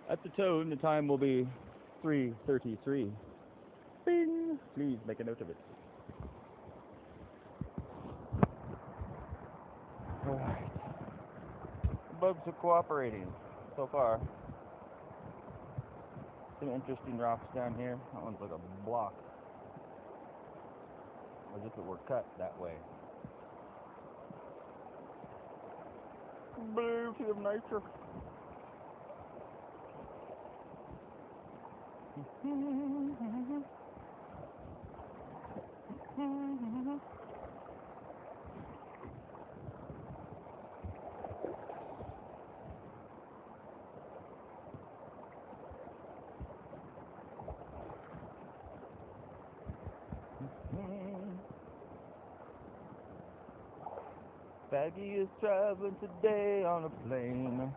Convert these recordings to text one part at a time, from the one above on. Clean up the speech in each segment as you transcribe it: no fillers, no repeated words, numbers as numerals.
At the tone, the time will be 3:33. Bing! Please make a note of it. Alright. The bugs are cooperating so far. Some interesting rocks down here. That one's like a block. As if it were cut that way. Beauty of nature. Faggy is traveling today on a plane.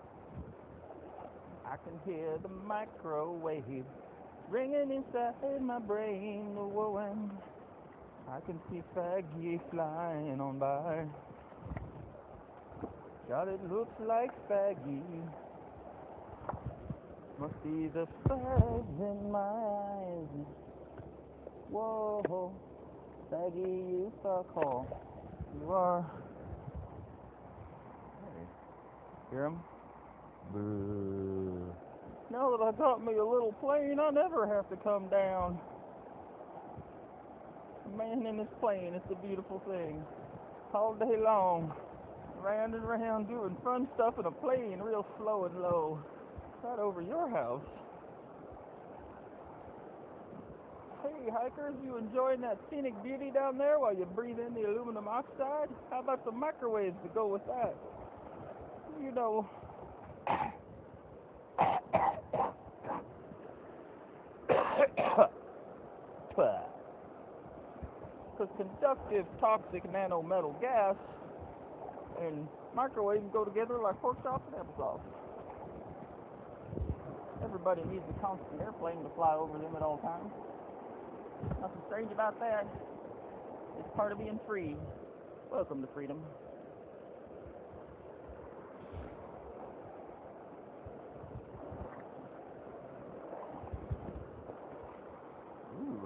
I can hear the microwave ringing inside my brain. Whoa, and I can see Faggy flying on by. God, it looks like Faggy. Must be the fags in my eyes. Whoa, Faggy, you fuckhole. You are. Hear him? Boo. Now that I got me a little plane, I never have to come down. Man in his plane, it's a beautiful thing. All day long, round and round, doing fun stuff in a plane, real slow and low. Right over your house. Hey hikers, you enjoying that scenic beauty down there while you breathe in the aluminum oxide? How about some microwaves to go with that? You know, because conductive toxic nanometal gas and microwaves go together like pork chops and applesauce. Everybody needs a constant airplane to fly over them at all times. Nothing strange about that. It's part of being free. Welcome to freedom.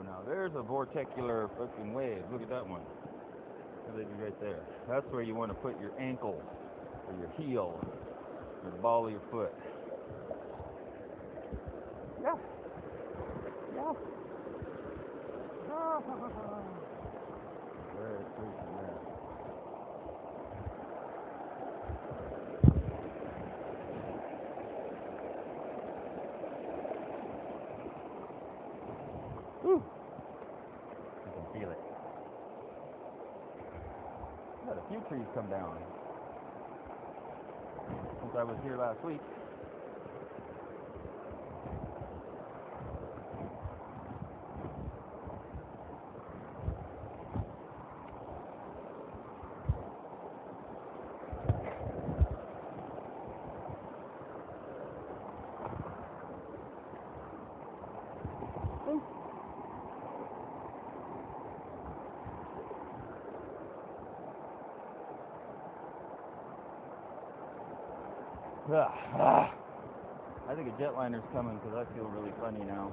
Now there's a vorticular fucking wave. Look at that one. That is right there. That's where you want to put your ankle or your heel or the ball of your foot. Yeah. Yeah. Very freaking there. Whew. Feel it. Had a few trees come down since I was here last week. I think a jetliner's coming because I feel really funny now.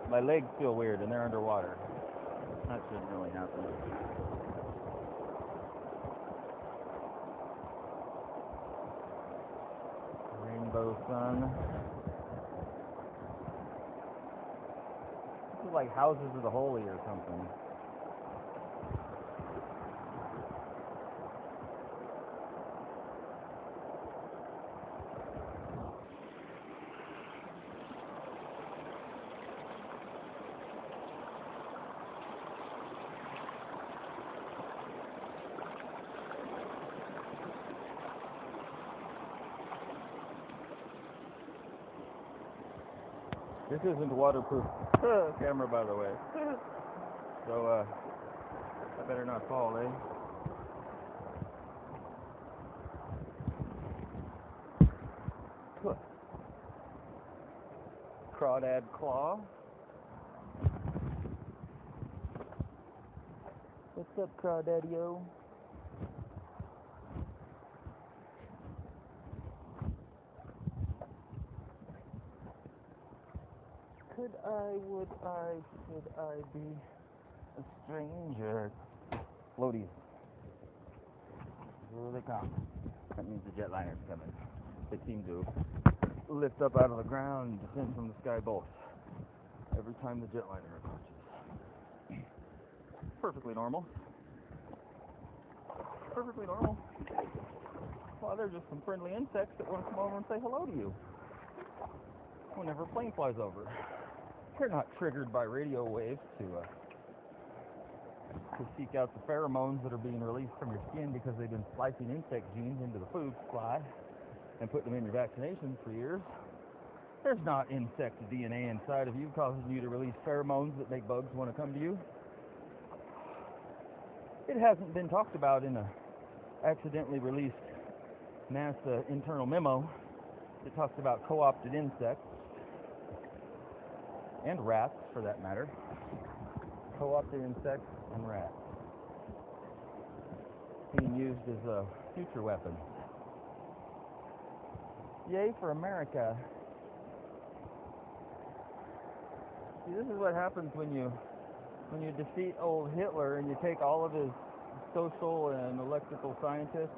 My legs feel weird and they're underwater. That shouldn't really happen. Rainbow sun. This is like Houses of the Holy or something. This isn't a waterproof camera, by the way. So, I better not fall, eh? Crawdad Claw. What's up, Crawdaddy-o? should I be a stranger? Floaties. Here they come. That means the jetliner's coming. They seem to lift up out of the ground and descend from the sky both every time the jetliner approaches. Perfectly normal. Perfectly normal. Well, they're just some friendly insects that want to come over and say hello to you whenever a plane flies over. They're not triggered by radio waves to seek out the pheromones that are being released from your skin because they've been splicing insect genes into the food supply and put them in your vaccinations for years. There's not insect DNA inside of you causing you to release pheromones that make bugs want to come to you. It hasn't been talked about in a accidentally released NASA internal memo that talks about co-opted insects and rats, for that matter. Co-opted insects and rats being used as a future weapon. Yay for America. See, this is what happens when you defeat old Hitler and you take all of his social and electrical scientists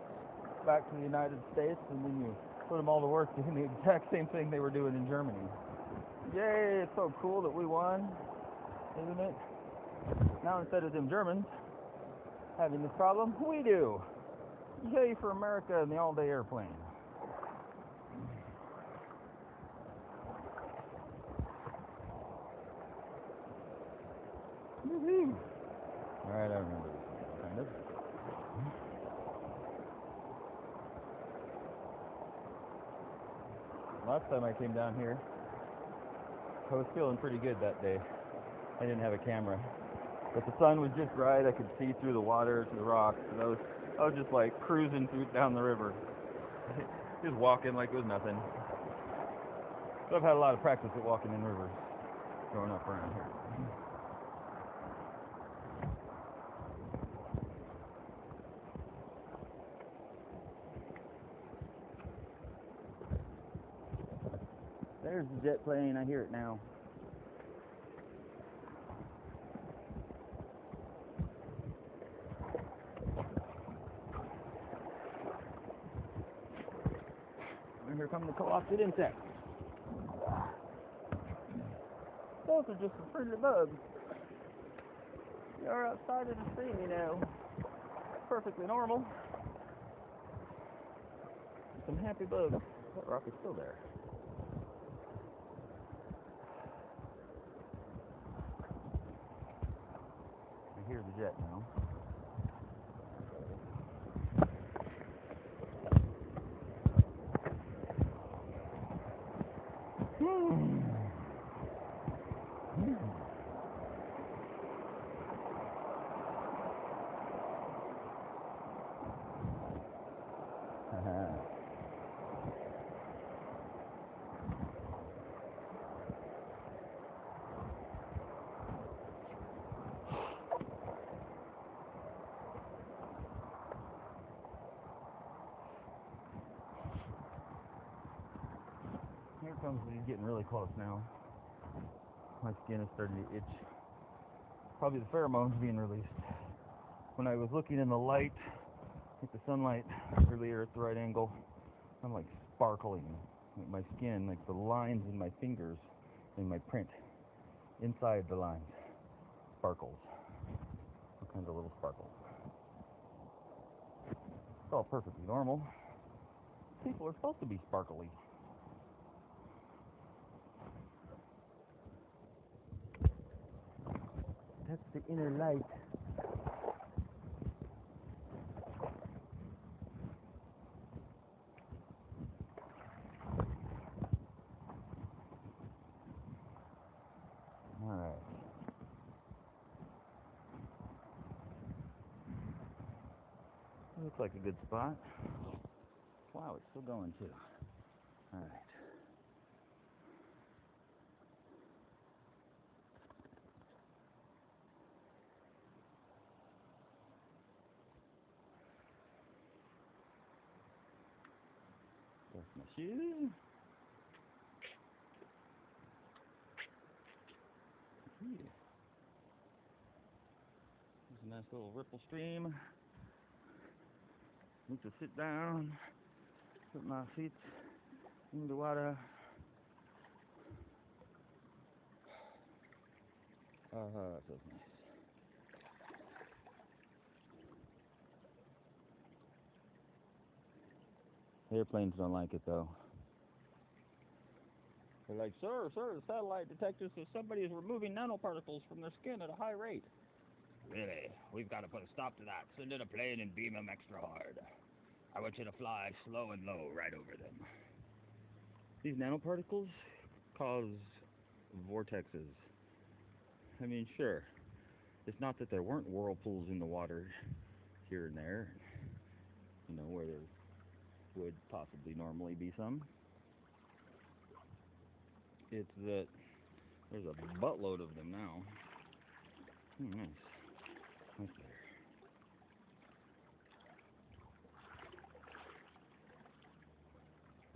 back to the United States and then you put them all to work doing the exact same thing they were doing in Germany. Yay, it's so cool that we won, isn't it? Now instead of them Germans having this problem, we do. Yay for America and the all-day airplane. Woohoo! Alright, I remember this kind of. Last time I came down here, I was feeling pretty good that day. I didn't have a camera, but the sun was just right. I could see through the water to the rocks, and I was just like cruising down the river, just walking like it was nothing. So I've had a lot of practice at walking in rivers growing up around here. There's the jet plane. I hear it now. And here come the co-opted insects. Those are just some friendly bugs. You're outside of the stream, you know. Perfectly normal. Some happy bugs. That rock is still there. I hear the jet now. Here it comes. He's getting really close now. My skin is starting to itch. Probably the pheromones being released. When I was looking in the light, at the sunlight earlier at the right angle, I'm like sparkling. Like my skin, like the lines in my fingers, in my print, inside the lines, sparkles. All kinds of little sparkles. It's all perfectly normal. People are supposed to be sparkly. That's the inner light. All right. Looks like a good spot. Wow, it's still going too. All right. That's my shoes. Nice little ripple stream. Need to sit down, put my feet in the water. That feels nice. The airplanes don't like it though. They're like, sir, the satellite detector says somebody is removing nanoparticles from their skin at a high rate. Really? We've got to put a stop to that. Send in a plane and beam them extra hard. I want you to fly slow and low right over them. These nanoparticles cause vortexes. I mean, sure. It's not that there weren't whirlpools in the water here and there, where there would possibly normally be some. It's that there's a buttload of them now. Nice. Nice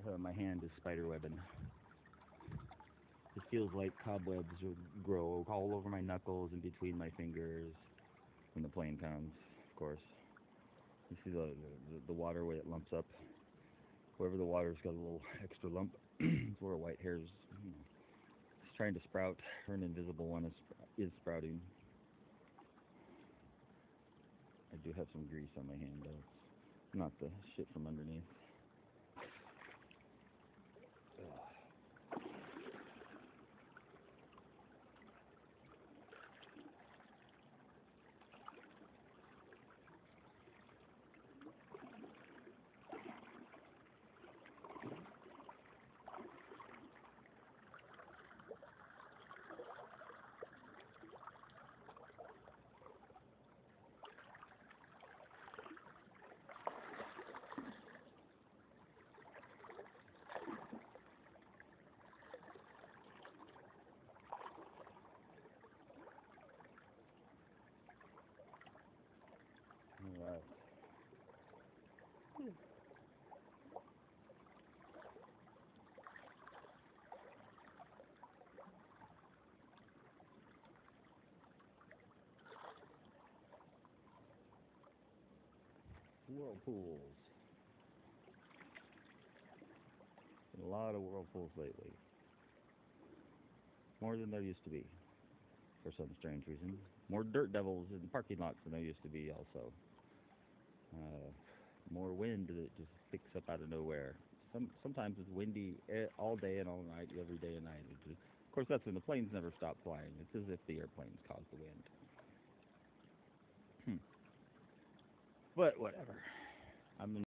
there. My hand is spiderwebbing. It feels like cobwebs will grow all over my knuckles and between my fingers when the plane comes, of course. You see the water way it lumps up. Wherever the water's got a little extra lump, it's where a white hair's it's trying to sprout, or an invisible one is sprouting. I do have some grease on my hand, though. It's not the shit from underneath. Alright. Whirlpools. A lot of whirlpools lately. More than there used to be, for some strange reason. More dirt devils in parking lots than there used to be also. More wind that just picks up out of nowhere. Sometimes it's windy all day and all night, every day and night. Of course, that's when the planes never stop flying. It's as if the airplanes cause the wind. But whatever. I'm